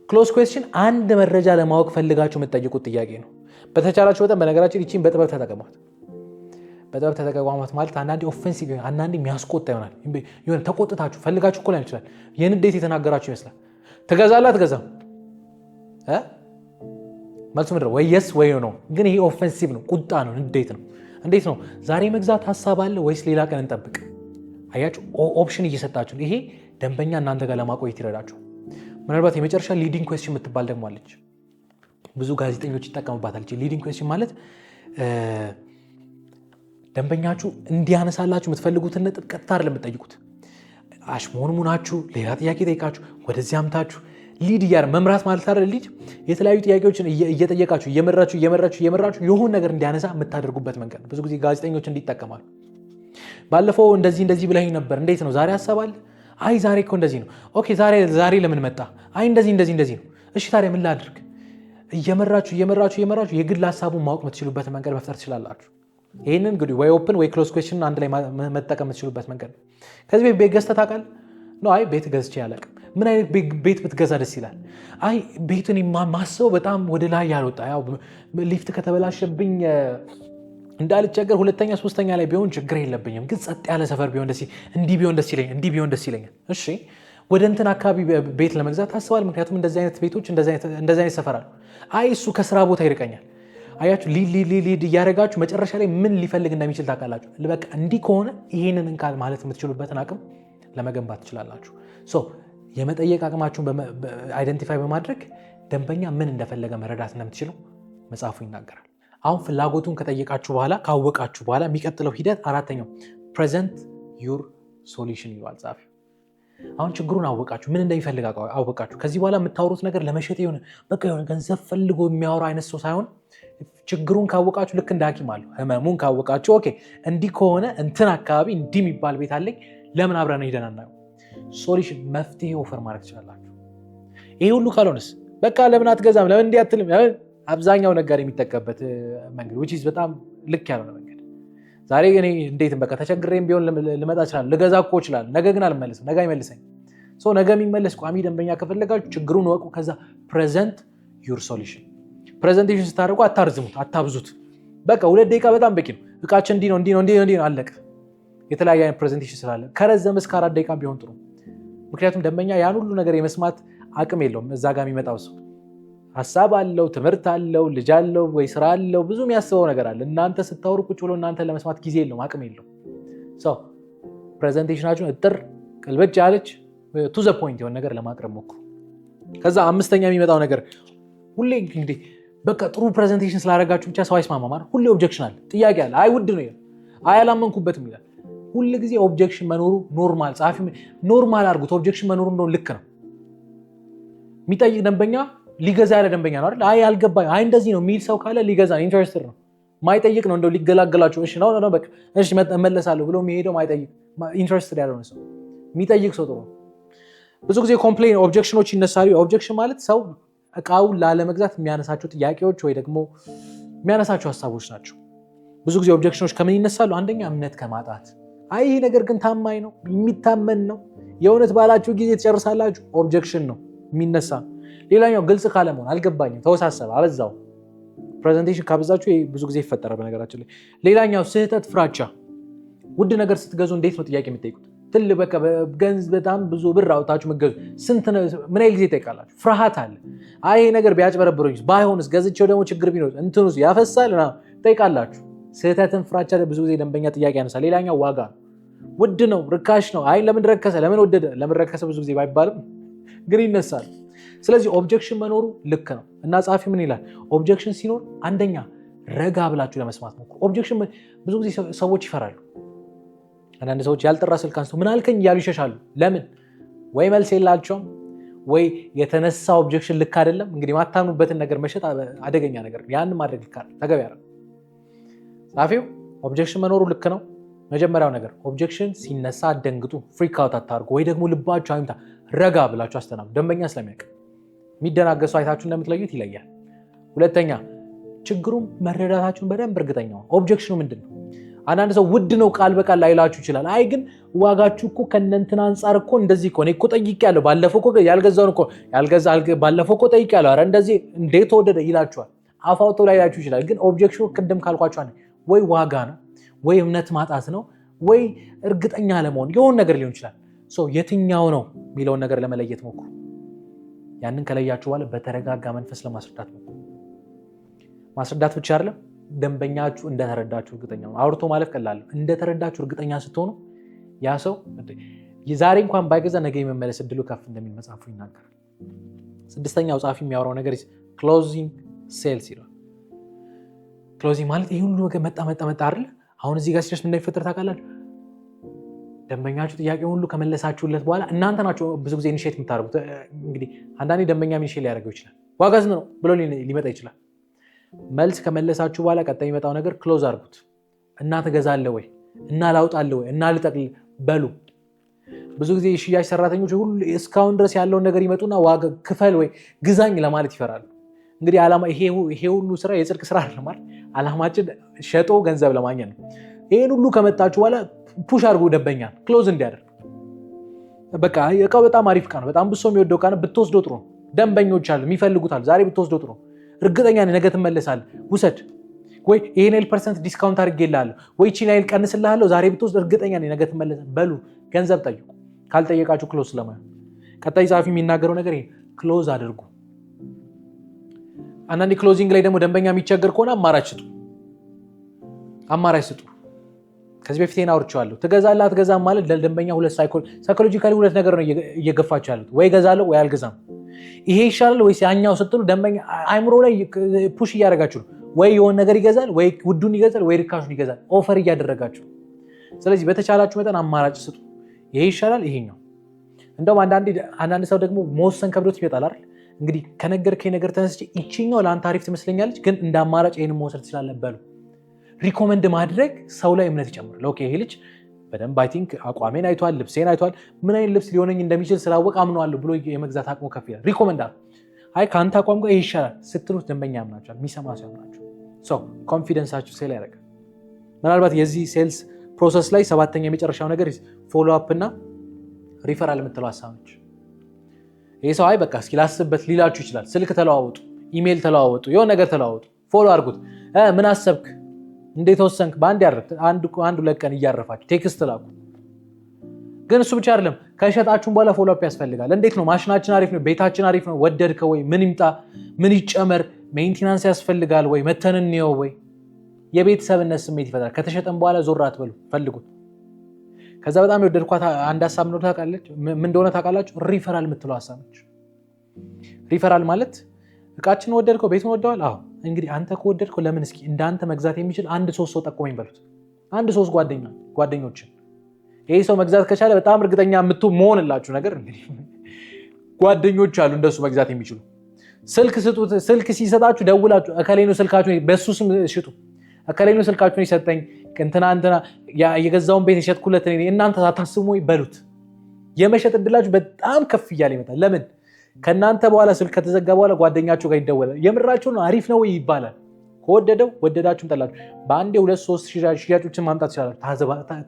ክሎዝ ኩዌስችን አንድ መረጃ ለማወቅ ፈልጋችሁ የምትጠይቁት ጥያቄ ነው። በተቻላችሁ በጣም በነገራችን ይቺን በጥበብ ተጠቀሟት። በጥበብ ተጠቀሟት ማለት አንዳንዴ ኦፌንሲቭ ይሆናል፣ አንዳንዴ የሚያስቆጣ ይሆናል። የሆነ ተቆጥታችሁ ፈልጋችሁ እኮ ላይሆን ይችላል። የንዴት የተናገራችሁ ይመስላል። ትገዛለህ አትገዛም? መልሱ ምንድን ነው? ወይ የስ ወይ ነው። ግን ይሄ ኦፌንሲቭ ነው፣ ቁጣ ነው፣ ንዴት ነው። እንዴት ነው ዛሬ መግዛት ሀሳብ አለ ወይስ ሌላ ቀን እንጠብቅ? አያችሁ ኦፕሽን እየሰጣችሁ። ይሄ ደንበኛ እናንተ ጋር ለማቆየት ይረዳችሁ። ምናልባት የመጨረሻ ሊዲንግ ኩዌስችን የምትባል ደግሞ አለች። ብዙ ጋዜጠኞች ይጠቀሙባታል። ሊዲንግ ኩዌስችን ማለት ደንበኛችሁ እንዲያነሳላችሁ የምትፈልጉትን ነጥብ ቀጥታ አይደለም የምትጠይቁት። አሽሞንሙናችሁ ሌላ ጥያቄ ጠይቃችሁ ወደዚህ አምታችሁ ሊድ እያረ መምራት ማለት አይደል? ሊድ የተለያዩ ጥያቄዎችን እየጠየቃችሁ እየመራችሁ የሆነ ነገር እንዲያነሳ የምታደርጉበት መንገድ ብዙ ጊዜ ጋዜጠኞች እንዲጠቀማሉ። ባለፈው እንደዚህ ብለኸኝ ነበር፣ እንዴት ነው ዛሬ አሰባል? አይ ዛሬ እኮ እንደዚህ ነው። ኦኬ ዛሬ ለምን መጣ? አይ እንደዚህ ነው። እሺ ታዲያ ምን ላድርግ? እየመራችሁ የግል ሀሳቡን ማወቅ የምትችሉበት መንገድ መፍጠር ትችላላችሁ። ይህንን እንግዲህ ወይ ኦፕን ወይ ክሎዝ ኩዌስችን አንድ ላይ መጠቀም የምትችሉበት መንገድ ነው። ከዚህ ቤት ገዝተህ ታውቃለህ? ነው አይ ቤት ገዝቼ አላውቅም። ምን አይነት ቤት ብትገዛ ደስ ይላል? አይ ቤቱን ማስበው በጣም ወደ ላይ ያልወጣ፣ ያው ሊፍት ከተበላሸብኝ እንዳልቸገር ሁለተኛ ሶስተኛ ላይ ቢሆን ችግር የለብኝም፣ ግን ጸጥ ያለ ሰፈር ቢሆን እንዲህ ቢሆን ደስ ይለኛል። እሺ ወደ እንትን አካባቢ ቤት ለመግዛት ታስባል። ምክንያቱም እንደዚህ አይነት ቤቶች እንደዚህ አይነት ሰፈር አሉ። አይ እሱ ከስራ ቦታ ይርቀኛል። አያችሁ ሊድ እያደረጋችሁ መጨረሻ ላይ ምን ሊፈልግ እንደሚችል ታውቃላችሁ። በቃ እንዲህ ከሆነ ይሄንን እንካል ማለት የምትችሉበትን አቅም ለመገንባት ትችላላችሁ። የመጠየቅ አቅማችሁን አይደንቲፋይ በማድረግ ደንበኛ ምን እንደፈለገ መረዳት እንደምትችሉ መጽሐፉ ይናገራል። አሁን ፍላጎቱን ከጠየቃችሁ በኋላ ካወቃችሁ በኋላ የሚቀጥለው ሂደት አራተኛው ፕሬዘንት ዩር ሶሉሽን ይሏል ጻፊው። አሁን ችግሩን አወቃችሁ፣ ምን እንደሚፈልግ አወቃችሁ። ከዚህ በኋላ የምታወሩት ነገር ለመሸጥ የሆነ ገንዘብ ፈልጎ የሚያወራ አይነት ሰው ሳይሆን ችግሩን ካወቃችሁ ልክ እንደ ሐኪም አለው ህመሙን ካወቃችሁ ኦኬ እንዲህ ከሆነ እንትን አካባቢ እንዲህ የሚባል ቤት አለኝ፣ ለምን አብረን ሄደን አናየው? ሶሉሽን መፍትሄ ኦፈር ማድረግ ትችላላችሁ። ይሄ ሁሉ ካልሆነስ በቃ ለምን አትገዛም፣ ለምን እንዲህ አትልም? አብዛኛው ነገር የሚጠቀምበት መንገድ which is በጣም ልክ ያልሆነ መንገድ። ዛሬ እኔ እንዴትም በቃ ተቸግሬም ቢሆን ልመጣ እችላለሁ፣ ልገዛ እኮ እችላለሁ፣ ነገ ግን አልመለስም፣ ነገ አይመልሰኝ። ነገ የሚመለስ ቋሚ ደንበኛ ከፈለጋችሁ ችግሩን ወቁ። ከዛ ፕሬዘንት ዩር ሶሉሽን። ፕሬዘንቴሽን ስታደርጉ አታርዝሙት፣ አታብዙት። በቃ 2 ደቂቃ በጣም በቂ ነው። እቃችን እንዲህ ነው አለቀ። የተለያየ አይነት ፕሬዘንቴሽን ስላለ ከረዘመ እስከ 4 ደቂቃ ቢሆን ጥሩ። ምክንያቱም ደንበኛ ያን ሁሉ ነገር የመስማት አቅም የለውም። እዛ ጋር የሚመጣው ሰው ሀሳብ አለው፣ ትምህርት አለው፣ ልጅ አለው ወይ ስራ አለው፣ ብዙ የሚያስበው ነገር አለ። እናንተ ስታወሩ ቁጭ ብሎ እናንተ ለመስማት ጊዜ የለውም፣ አቅም የለውም። ፕሬዘንቴሽናችሁን እጥር ቅልብጭ ያለች ቱ ዘ ፖይንት የሆነ ነገር ለማቅረብ ሞክሩ። ከዛ 5ኛ የሚመጣው ነገር ሁሌ እንግዲህ በቃ ጥሩ ፕሬዘንቴሽን ስላደረጋችሁ ብቻ ሰው አይስማማ ማለት ሁሌ ኦብጀክሽን አለ፣ ጥያቄ አለ። አይ ውድ ነው ይላል፣ አይ አላመንኩበትም ይላል። ሁል ጊዜ ኦብጀክሽን መኖሩ ኖርማል፣ ጸሐፊ ኖርማል አድርጉት። ኦብጀክሽን መኖሩ እንደው ልክ ነው። የሚጠይቅ ደንበኛ ሊገዛ ያለ ደንበኛ ነው አይደል? አይ አልገባኝ፣ አይ እንደዚህ ነው የሚል ሰው ካለ ሊገዛ ኢንተረስትድ ነው። ማይጠይቅ ነው እንደው ሊገላገላችሁ እሺ ነው በቃ እሺ እመለሳለሁ ብሎ የሚሄደው ማይጠይቅ ኢንተረስትድ ያልሆነ ሰው። የሚጠይቅ ሰው ጥሩ ነው። ብዙ ጊዜ ኮምፕሌን ኦብጀክሽኖች ይነሳሉ። ኦብጀክሽን ማለት ሰው እቃውን ላለመግዛት የሚያነሳቸው ጥያቄዎች ወይ ደግሞ የሚያነሳቸው ሀሳቦች ናቸው። ብዙ ጊዜ ኦብጀክሽኖች ከምን ይነሳሉ? አንደኛ እምነት ከማጣት አይ ይሄ ነገር ግን ታማኝ ነው የሚታመን ነው የእውነት ባላችሁ ጊዜ ትጨርሳላችሁ፣ ኦብጀክሽን ነው የሚነሳ። ሌላኛው ግልጽ ካለመሆን አልገባኝም፣ ተወሳሰበ፣ አበዛው። ፕሬዘንቴሽን ካበዛችሁ ብዙ ጊዜ ይፈጠራል በነገራችን ላይ። ሌላኛው ስህተት ፍራቻ። ውድ ነገር ስትገዙ እንዴት ነው ጥያቄ የምትጠይቁት? በቃ ገንዘብ በጣም ብዙ ብር አውጣችሁ መገዙ ምን ያህል ጊዜ ጠይቃላችሁ? ፍርሃት አለ። አይ ይሄ ነገር ቢያጭበረብሩኝ ባይሆንስ፣ ገዝቼው ደግሞ ችግር ቢኖር እንትኑስ ያፈሳል ጠይቃላችሁ። ስህተትን ፍራቻ ብዙ ጊዜ ደንበኛ ጥያቄ ያነሳል። ሌላኛው ዋጋ ነው። ውድ ነው፣ ርካሽ ነው። አይ ለምን ረከሰ፣ ለምን ወደደ፣ ለምን ረከሰ ብዙ ጊዜ ባይባልም ግን ይነሳል። ስለዚህ ኦብጀክሽን መኖሩ ልክ ነው እና ጸሐፊ ምን ይላል? ኦብጀክሽን ሲኖር አንደኛ ረጋ ብላችሁ ለመስማት ሞክሩ። ኦብጀክሽን ብዙ ጊዜ ሰዎች ይፈራሉ። አንዳንድ ሰዎች ያልጠራ ስልክ አንስተው ምን አልከኝ እያሉ ይሸሻሉ። ለምን? ወይ መልስ የላቸውም ወይ የተነሳ ኦብጀክሽን ልክ አይደለም። እንግዲህ ማታምኑበትን ነገር መሸጥ አደገኛ ነገር፣ ያንን ማድረግ ልክ አይደለም፣ ተገቢ አይደለም። ጸሐፊው ኦብጀክሽን መኖሩ ልክ ነው። መጀመሪያው ነገር ኦብጀክሽን ሲነሳ አትደንግጡ፣ ፍሪክ አውት አታርጉ፣ ወይ ደግሞ ልባችሁ አይምታ። ረጋ ብላችሁ አስተናግዱ። ደንበኛ ስለሚያውቅ የሚደናገሱ አይታችሁ እንደምትለዩት ይለያል። ሁለተኛ ችግሩም መረዳታችሁን በደንብ እርግጠኛ ነው። ኦብጀክሽኑ ምንድን ነው? አንዳንድ ሰው ውድ ነው ቃል በቃል ላይላችሁ ይችላል። አይ ግን ዋጋችሁ እኮ ከእነንትና አንጻር እኮ እንደዚህ እኮ እኔ እኮ ጠይቄያለሁ፣ ባለፈው እኮ ያልገዛውን እኮ ባለፈው እኮ ጠይቄያለሁ፣ ኧረ እንደዚህ እንዴት ተወደደ ይላችኋል። አፍ አውጥቶ ላይላችሁ ይችላል። ግን ኦብጀክሽኑ ቅድም ካልኳችሁ ወይ ዋጋ ነው ወይ እምነት ማጣት ነው ወይ እርግጠኛ ለመሆን የሆነ ነገር ሊሆን ይችላል። የትኛው ነው የሚለውን ነገር ለመለየት ሞክሩ። ያንን ከለያችሁ በኋላ በተረጋጋ መንፈስ ለማስረዳት ሞክሩ። ማስረዳት ብቻ አይደለም፣ ደንበኛችሁ እንደተረዳችሁ እርግጠኛ ነው። አውርቶ ማለፍ ቀላል ነው። እንደተረዳችሁ እርግጠኛ ስትሆኑ ያ ሰው ዛሬ እንኳን ባይገዛ ነገ የመመለስ እድሉ ከፍ እንደሚል መጽሐፉ ይናገራል። ስድስተኛው ጸሐፊ የሚያወራው ነገር ክሎዚንግ ሴልስ ይላል። ክሎዚንግ ማለት ይህ ሁሉ ነገር መጣ አይደለ? አሁን እዚህ ጋር ሲደርስ ምን እንደሚፈጠር ታውቃላችሁ? ደንበኛችሁ ጥያቄ ሁሉ ከመለሳችሁለት በኋላ እናንተ ናቸው ብዙ ጊዜ ኢኒሼት የምታደርጉት። እንግዲህ አንዳንዴ ደንበኛ ኢኒሼት ሊያደርገው ይችላል። ዋጋ ስንት ነው ብሎ ሊመጣ ይችላል። መልስ ከመለሳችሁ በኋላ ቀጣይ የሚመጣው ነገር ክሎዝ አድርጉት እና ትገዛለህ ወይ እና ላውጣለህ ወይ እና ልጠቅልል በሉ። ብዙ ጊዜ የሽያጭ ሰራተኞች ሁሉ እስካሁን ድረስ ያለውን ነገር ይመጡና ዋጋ ክፈል ወይ ግዛኝ ለማለት ይፈራሉ። እንግዲህ ዓላማ ይሄ ሁሉ ስራ የጽድቅ ስራ አይደለም አይደል? ዓላማችን ሸጦ ገንዘብ ለማግኘት ነው። ይሄን ሁሉ ከመጣችሁ በኋላ ፑሽ አድርጎ ደንበኛ ክሎዝ እንዲያደርግ። በቃ እቃው በጣም አሪፍ እቃ ነው፣ በጣም ብሶ የሚወደው እቃ ነው፣ ብትወስደው ጥሩ ነው። ደንበኞች አሉ የሚፈልጉታል። ዛሬ ብትወስደው ጥሩ ነው፣ እርግጠኛ ነኝ ነገ ትመለሳለህ፣ ውሰድ። ወይ ይሄን % ዲስካውንት አድርጌልሃለሁ፣ ወይ ይህችን ያህል ቀንስልሃለሁ፣ ዛሬ ብትወስድ እርግጠኛ ነኝ ነገ ትመለሳለህ በሉ። ገንዘብ ጠይቁ። ካልጠየቃችሁ ክሎዝ ስለማይሆን ቀጣይ ጸሐፊ የሚናገረው ነገር ይሄ ክሎዝ አድርጉ። አንዳንዴ ክሎዚንግ ላይ ደግሞ ደንበኛ የሚቸገር ከሆነ አማራጭ ስጡ። ከዚህ በፊት አውርቼዋለሁ። ትገዛለህ አትገዛም ማለት ለደንበኛ ሳይኮሎጂካሊ ሁለት ነገር ነው እየገፋችሁ ያሉት፣ ወይ እገዛለሁ ወይ አልገዛም። ይሄ ይሻላል ወይስ ያኛው ስትሉ ደንበኛ አይምሮ ላይ ፑሽ እያደረጋችሁ ነው። ወይ የሆነ ነገር ይገዛል፣ ወይ ውዱን ይገዛል፣ ወይ ርካሹን ይገዛል። ኦፈር እያደረጋችሁ። ስለዚህ በተቻላችሁ መጠን አማራጭ ስጡ። ይሄ ይሻላል ይሄኛው። እንደውም አንዳንድ ሰው ደግሞ መወሰን ከብዶት ይመጣል አይደል? እንግዲህ ከነገርከኝ ነገር ተነስቼ ይችኛው ለአንተ አሪፍ ትመስለኛለች፣ ግን እንደ አማራጭ ይሄንን መውሰድ ትችላለህ በሉ። ሪኮመንድ ማድረግ ሰው ላይ እምነት ይጨምራል። ኦኬ ይሄ ልጅ በደንብ አይ ቲንክ አቋሜን አይቷል፣ ልብሴን አይቷል፣ ምን አይነት ልብስ ሊሆነኝ እንደሚችል ስላወቅ አምነዋለሁ ብሎ የመግዛት አቅሙ ከፍ ይላል። ሪኮመንድ አይ ከአንተ አቋም ጋር ይሄ ይሻላል ስትሉት ደንበኛ ያምናቸዋል፣ የሚሰማ ሰው ያምናቸዋል። ኮንፊደንሳችሁ ሴል ያደርጋል። ምናልባት የዚህ ሴልስ ፕሮሰስ ላይ ሰባተኛ የመጨረሻው ነገር ፎሎ አፕ እና ሪፈራል የምትለው ሀሳቦች። ይህ ሰው አይ በቃ እስኪ ላስብበት ሊላችሁ ይችላል። ስልክ ተለዋወጡ፣ ኢሜይል ተለዋወጡ፣ የሆነ ነገር ተለዋወጡ፣ ፎሎ አድርጉት። ምን አሰብክ፣ እንዴት ወሰንክ፣ በአንድ ያረፍ አንድ ሁለት ቀን እያረፋችሁ ቴክስት ላኩ። ግን እሱ ብቻ አይደለም፣ ከሸጣችሁን በኋላ ፎሎ አፕ ያስፈልጋል። እንዴት ነው ማሽናችን አሪፍ ነው፣ ቤታችን አሪፍ ነው፣ ወደድከው ወይ፣ ምን ይምጣ፣ ምን ይጨመር፣ ሜንቴናንስ ያስፈልጋል ወይ፣ መተንንየው ወይ። የቤተሰብነት ስሜት ይፈጥራል። ከተሸጠን በኋላ ዞር አትበሉ፣ ፈልጉት። ከዛ በጣም የወደድኳት አንድ ሀሳብ ነው ታውቃለች፣ ምን እንደሆነ ታውቃላችሁ? ሪፈራል የምትለው ሀሳብ ነች። ሪፈራል ማለት እቃችን ወደድከው፣ ቤቱን ወደዋል። አዎ እንግዲህ አንተ ከወደድከው ለምን እስኪ እንዳንተ መግዛት የሚችል 1-3 ሰው ጠቆመኝ በሉት። 1-3 ጓደኞችን። ይሄ ሰው መግዛት ከቻለ በጣም እርግጠኛ መሆንላችሁ ነገር እንግዲህ ጓደኞች አሉ እንደሱ መግዛት የሚችሉ። ስልክ ስጡት። ስልክ ሲሰጣችሁ ደውላችሁ እከሌ ነው ስልካችሁን በሱ ስም ሽጡ፣ እከሌ ነው ስልካችሁን ይሰጠኝ እንትና የገዛውን ቤት የሸጥኩለት እናንተ ሳታስቡ በሉት። የመሸጥ እድላችሁ በጣም ከፍ እያለ ይመጣል። ለምን? ከእናንተ በኋላ ስልክ ከተዘጋ በኋላ ጓደኛችሁ ጋር ይደወላል። የምራችሁ ነው አሪፍ ነው ይባላል። ከወደደው ወደዳችሁም ጠላችሁ በአንዴ 2-3 ሽያጮችን ማምጣት ትችላላችሁ።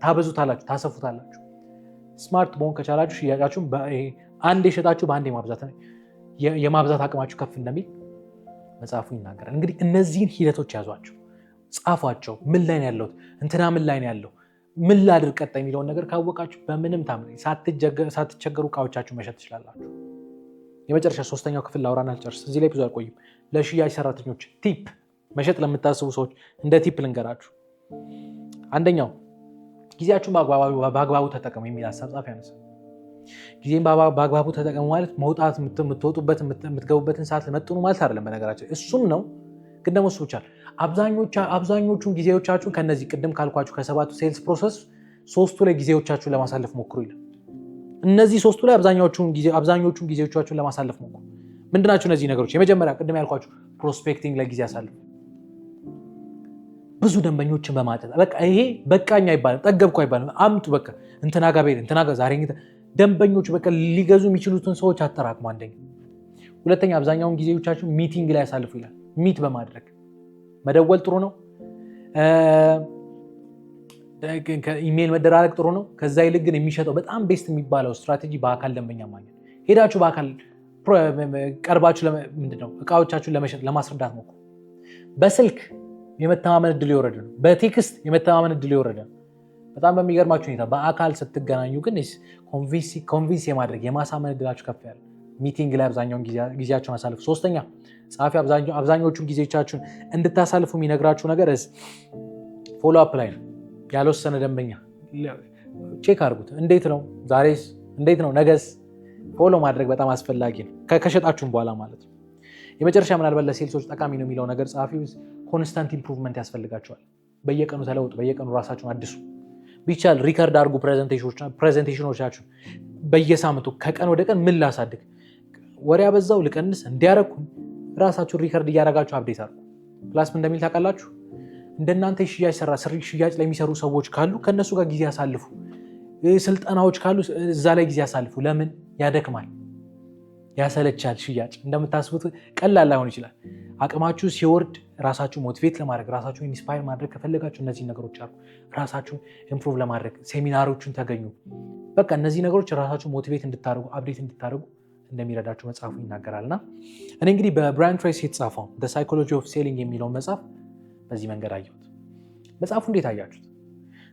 ታበዙታላችሁ፣ ታሰፉታላችሁ። ስማርት መሆን ከቻላችሁ ሽያጫችሁን አንዴ ሸጣችሁ በአንዴ የማብዛት አቅማችሁ ከፍ እንደሚል መጽሐፉ ይናገራል። እንግዲህ እነዚህን ሂደቶች ያዟቸው፣ ጻፏቸው። ምን ላይ ነው ያለሁት? እንትና ምን ላይ ነው ያለው? ምን ላድርግ ቀጣይ የሚለውን ነገር ካወቃችሁ በምንም ታምነ ሳትቸገሩ እቃዎቻችሁ መሸጥ ትችላላችሁ። የመጨረሻ 3ኛው ክፍል ላውራና ልጨርስ። እዚህ ላይ ብዙ አልቆይም። ለሽያጭ ሰራተኞች ቲፕ፣ መሸጥ ለምታስቡ ሰዎች እንደ ቲፕ ልንገራችሁ። አንደኛው ጊዜያችሁን በአግባቡ ተጠቀሙ የሚል ሀሳብ ጻፍ ያነሳ። ጊዜን በአግባቡ ተጠቀሙ ማለት መውጣት የምትወጡበት የምትገቡበትን ሰዓት ለመጥኑ ማለት አይደለም። በነገራችን እሱም ነው፣ ግን ደግሞ እሱ ብቻ አብዛኞቹን ጊዜዎቻችሁን ከነዚህ ቅድም ካልኳችሁ ከ7ቱ ሴልስ ፕሮሰስ 3ቱ ላይ ጊዜዎቻችሁን ለማሳለፍ ሞክሩ ይላል። እነዚህ 3ቱ ላይ አብዛኞቹን ጊዜዎቻችሁን ለማሳለፍ ሞክሩ። ምንድናቸው እነዚህ ነገሮች? የመጀመሪያ ቅድም ያልኳችሁ ፕሮስፔክቲንግ ላይ ጊዜ አሳልፉ። ብዙ ደንበኞችን በማጠጥ በቃ ይሄ በቃኝ አይባልም፣ ጠገብኩ አይባልም። አምጡ በቃ እንትና ጋር በሄድ እንትና ጋር ዛሬ ደንበኞች በቃ ሊገዙ የሚችሉትን ሰዎች አጠራቅሙ። አንደኛ። ሁለተኛ አብዛኛውን ጊዜዎቻችሁ ሚቲንግ ላይ ያሳልፉ ይላል። ሚት በማድረግ መደወል ጥሩ ነው፣ ኢሜል መደራረግ ጥሩ ነው። ከዛ ይልቅ ግን የሚሸጠው በጣም ቤስት የሚባለው ስትራቴጂ በአካል ደንበኛ ማግኘት። ሄዳችሁ በአካል ቀርባችሁ ምንድነው እቃዎቻችሁን ለመሸጥ ለማስረዳት ሞክሩ። በስልክ የመተማመን እድል የወረደ ነው። በቴክስት የመተማመን እድል የወረደ ነው። በጣም በሚገርማችሁ ሁኔታ በአካል ስትገናኙ ግን ኮንቪንስ የማድረግ የማሳመን እድላችሁ ከፍ ያለ። ሚቲንግ ላይ አብዛኛውን ጊዜያችሁን አሳልፉ። 3ኛ ጸሐፊ አብዛኞቹን ጊዜዎቻችሁን እንድታሳልፉ የሚነግራችሁ ነገር ፎሎ አፕ ላይ ነው። ያልወሰነ ደንበኛ ቼክ አድርጉት። እንዴት ነው ዛሬስ? እንዴት ነው ነገስ? ፎሎ ማድረግ በጣም አስፈላጊ ነው፣ ከሸጣችሁም በኋላ ማለት ነው። የመጨረሻ ምናልባት ለሴልሶች ጠቃሚ ነው የሚለው ነገር ጸሐፊው ኮንስታንት ኢምፕሩቭመንት ያስፈልጋቸዋል። በየቀኑ ተለውጡ፣ በየቀኑ ራሳችሁን አድሱ። ቢቻል ሪከርድ አድርጉ ፕሬዘንቴሽኖቻችሁ። በየሳምንቱ ከቀን ወደ ቀን ምን ላሳድግ፣ ወሬ ያበዛው ልቀንስ፣ እንዲያረኩ ራሳችሁን ሪከርድ እያደረጋችሁ አፕዴት አድርጉ። ፕላስ ምን እንደሚል ታውቃላችሁ? እንደናንተ ሽያጭ ላይ የሚሰሩ ሰዎች ካሉ ከእነሱ ጋር ጊዜ ያሳልፉ። ስልጠናዎች ካሉ እዛ ላይ ጊዜ ያሳልፉ። ለምን? ያደክማል፣ ያሰለቻል። ሽያጭ እንደምታስቡት ቀላል ላይሆን ይችላል። አቅማችሁ ሲወርድ ራሳችሁ ሞቲቬት ለማድረግ ራሳችሁ ኢንስፓየር ማድረግ ከፈለጋችሁ እነዚህ ነገሮች አሉ። ራሳችሁን ኢምፕሩቭ ለማድረግ ሴሚናሮችን ተገኙ። በቃ እነዚህ ነገሮች ራሳችሁ ሞቲቬት እንድታደርጉ አፕዴት እንድታደርጉ እንደሚረዳችሁ መጽሐፉ ይናገራልና እኔ እንግዲህ በብራያን ትሬሲ የተጻፈው The Psychology of Selling የሚለውን መጽሐፍ በዚህ መንገድ አየሁት። መጽሐፉ እንዴት አያችሁት?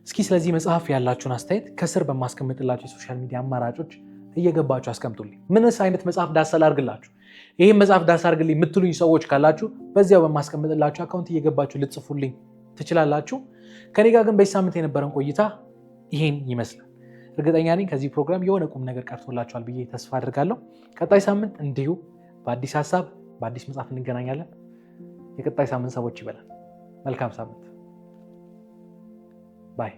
እስኪ ስለዚህ መጽሐፍ ያላችሁን አስተያየት ከስር በማስቀምጥላችሁ የሶሻል ሚዲያ አማራጮች እየገባችሁ አስቀምጡልኝ። ምንስ አይነት መጽሐፍ ዳሰል አድርግላችሁ ይህም መጽሐፍ ዳስ አድርግልኝ የምትሉኝ ሰዎች ካላችሁ በዚያው በማስቀምጥላችሁ አካውንት እየገባችሁ ልጽፉልኝ ትችላላችሁ። ከኔ ጋር ግን በዚህ ሳምንት የነበረን ቆይታ ይሄን ይመስላል። እርግጠኛ ነኝ ከዚህ ፕሮግራም የሆነ ቁም ነገር ቀርቶላችኋል ብዬ ተስፋ አድርጋለሁ። ቀጣይ ሳምንት እንዲሁ በአዲስ ሀሳብ በአዲስ መጽሐፍ እንገናኛለን። የቀጣይ ሳምንት ሰዎች ይበላል። መልካም ሳምንት ባይ